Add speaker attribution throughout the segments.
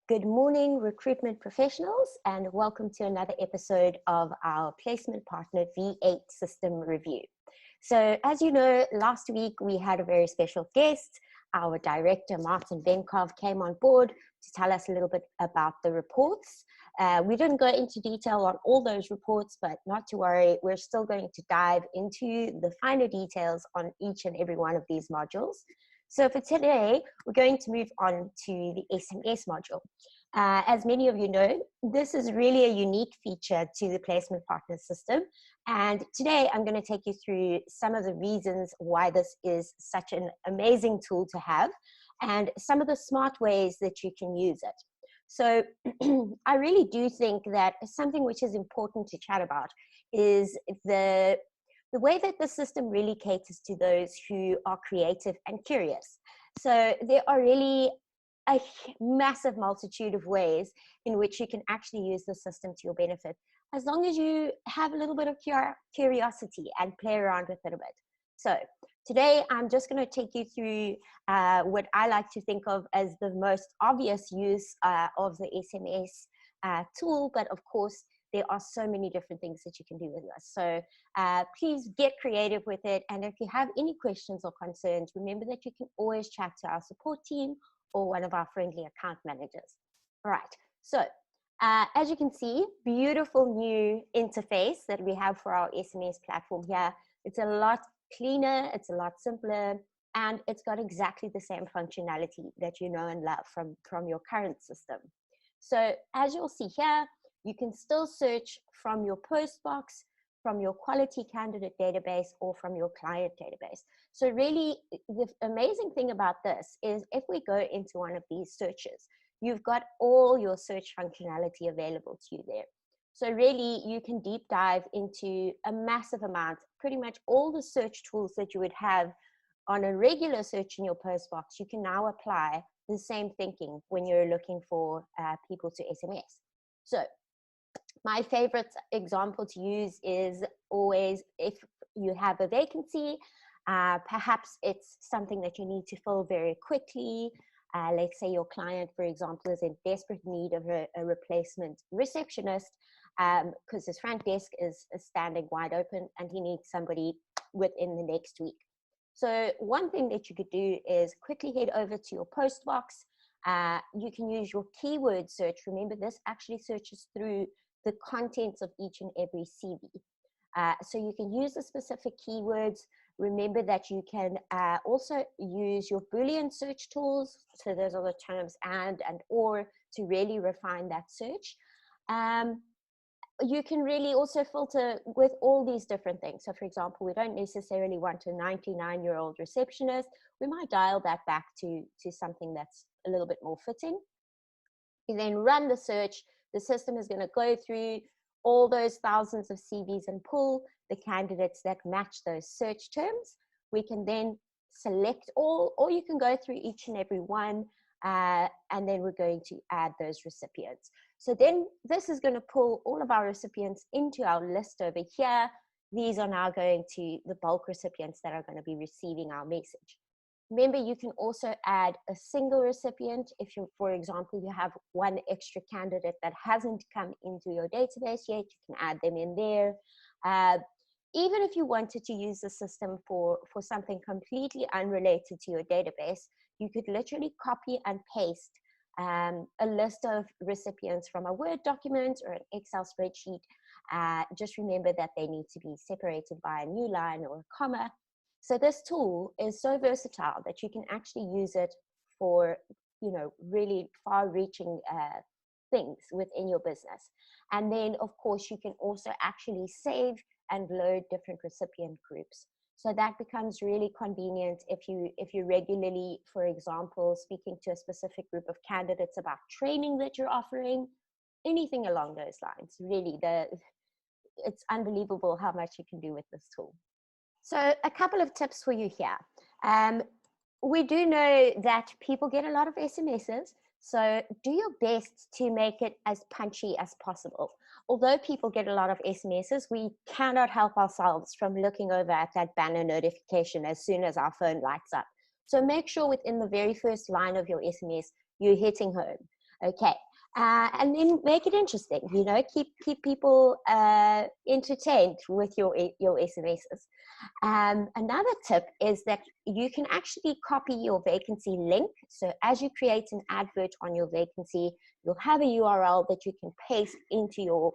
Speaker 1: Good morning, recruitment professionals, and welcome to another episode of our Placement Partner V8 System Review. So, as you know, last week we had a very special guest. Our director, Martin Venkov, came on board to tell us a little bit about the reports. We didn't go into detail on all those reports, but not to worry, we're still going to dive into the finer details on each and every one of these modules. So for today, we're going to move on to the SMS module. As many of you know, this is really a unique feature to the Placement Partner system. And today I'm going to take you through some of the reasons why this is such an amazing tool to have and some of the smart ways that you can use it. So I really do think that something which is important to chat about is the way that the system really caters to those who are creative and curious. So there are really a massive multitude of ways in which you can actually use the system to your benefit, as long as you have a little bit of curiosity and play around with it a bit. So today I'm just going to take you through what I like to think of as the most obvious use of the SMS tool, but of course there are so many different things that you can do with this. So please get creative with it. And if you have any questions or concerns, remember that you can always chat to our support team or one of our friendly account managers. All right, so as you can see, beautiful new interface that we have for our SMS platform here. It's a lot cleaner, it's a lot simpler, and it's got exactly the same functionality that you know and love from your current system. So as you'll see here, you can still search from your post box, from your quality candidate database, or from your client database. So really, the amazing thing about this is if we go into one of these searches, you've got all your search functionality available to you there. So really, you can deep dive into a massive amount, pretty much all the search tools that you would have on a regular search in your post box. You can now apply the same thinking when you're looking for people to SMS. So my favorite example to use is always if you have a vacancy, perhaps it's something that you need to fill very quickly. Let's say your client, for example, is in desperate need of a replacement receptionist because his front desk is standing wide open and he needs somebody within the next week. So one thing that you could do is quickly head over to your post box. You can use your keyword search. Remember, this actually searches through the contents of each and every CV. So you can use the specific keywords. Remember that you can also use your Boolean search tools. So those are the terms and or to really refine that search. You can really also filter with all these different things. So for example, we don't necessarily want a 99-year-old receptionist. We might dial that back to something that's a little bit more fitting. You then run the search. The system is going to go through all those thousands of CVs and pull the candidates that match those search terms. We can then select all, or you can go through each and every one, and then we're going to add those recipients. So then this is going to pull all of our recipients into our list over here. These are now going to the bulk recipients that are going to be receiving our message. Remember, you can also add a single recipient. If you, for example, you have one extra candidate that hasn't come into your database yet, you can add them in there. Even if you wanted to use the system for something completely unrelated to your database, you could literally copy and paste a list of recipients from a Word document or an Excel spreadsheet. Just remember that they need to be separated by a new line or a comma. So this tool is so versatile that you can actually use it for, really far-reaching things within your business. And then, of course, you can also actually save and load different recipient groups. So that becomes really convenient if you regularly, for example, speaking to a specific group of candidates about training that you're offering, anything along those lines. Really, it's unbelievable how much you can do with this tool. So a couple of tips for you here. We do know that people get a lot of SMSs, so do your best to make it as punchy as possible. Although people get a lot of SMSs, we cannot help ourselves from looking over at that banner notification as soon as our phone lights up. So make sure within the very first line of your SMS, you're hitting home. Okay. And then make it interesting, you know, keep people entertained with your SMSs. Another tip is that you can actually copy your vacancy link. So as you create an advert on your vacancy, you'll have a URL that you can paste into your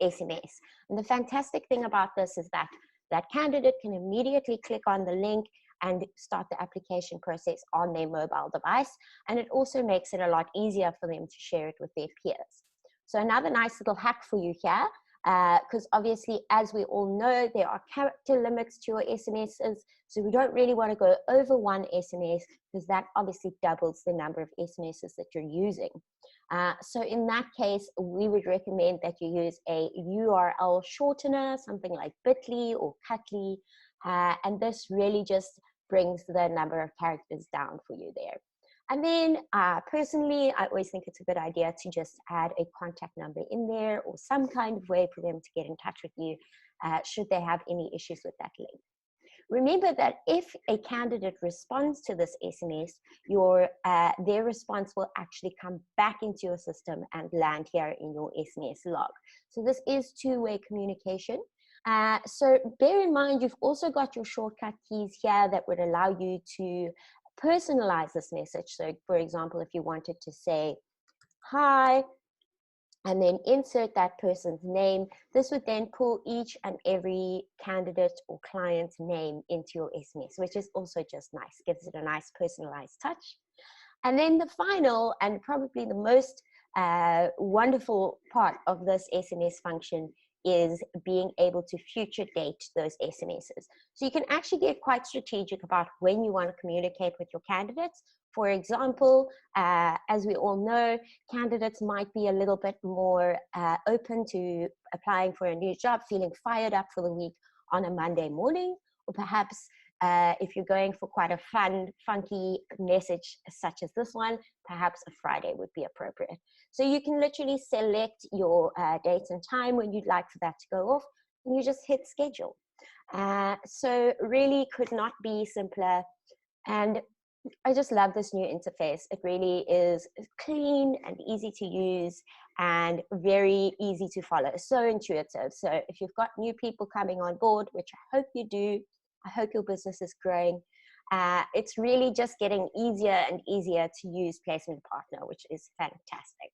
Speaker 1: SMS. And the fantastic thing about this is that that candidate can immediately click on the link and start the application process on their mobile device. And it also makes it a lot easier for them to share it with their peers. So another nice little hack for you here, because obviously, as we all know, there are character limits to your SMSs. So we don't really want to go over one SMS because that obviously doubles the number of SMSs that you're using. So in that case, we would recommend that you use a URL shortener, something like bit.ly or cut.ly. And this really just brings the number of characters down for you there. And then personally, I always think it's a good idea to just add a contact number in there or some kind of way for them to get in touch with you should they have any issues with that link. Remember that if a candidate responds to this SMS, their response will actually come back into your system and land here in your SMS log. So this is two-way communication. So bear in mind, you've also got your shortcut keys here that would allow you to personalize this message. So for example, if you wanted to say, hi, and then insert that person's name, this would then pull each and every candidate or client's name into your SMS, which is also just nice, gives it a nice personalized touch. And then the final and probably the most wonderful part of this SMS function is being able to future date those SMSs. So you can actually get quite strategic about when you want to communicate with your candidates. For example, as we all know, candidates might be a little bit more open to applying for a new job, feeling fired up for the week on a Monday morning, or perhaps if you're going for quite a fun, funky message such as this one, perhaps a Friday would be appropriate. So you can literally select your date and time when you'd like for that to go off, and you just hit schedule. So really could not be simpler. And I just love this new interface. It really is clean and easy to use and very easy to follow. So intuitive. So if you've got new people coming on board, which I hope you do, I hope your business is growing. It's really just getting easier and easier to use Placement Partner, which is fantastic.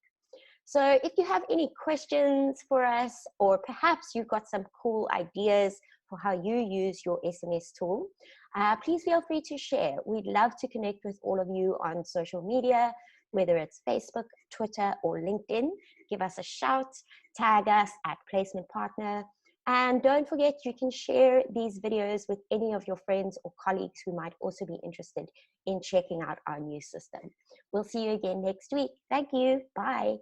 Speaker 1: So if you have any questions for us, or perhaps you've got some cool ideas for how you use your SMS tool, please feel free to share. We'd love to connect with all of you on social media, whether it's Facebook, Twitter, or LinkedIn. Give us a shout, tag us at Placement Partner. And don't forget, you can share these videos with any of your friends or colleagues who might also be interested in checking out our new system. We'll see you again next week. Thank you. Bye.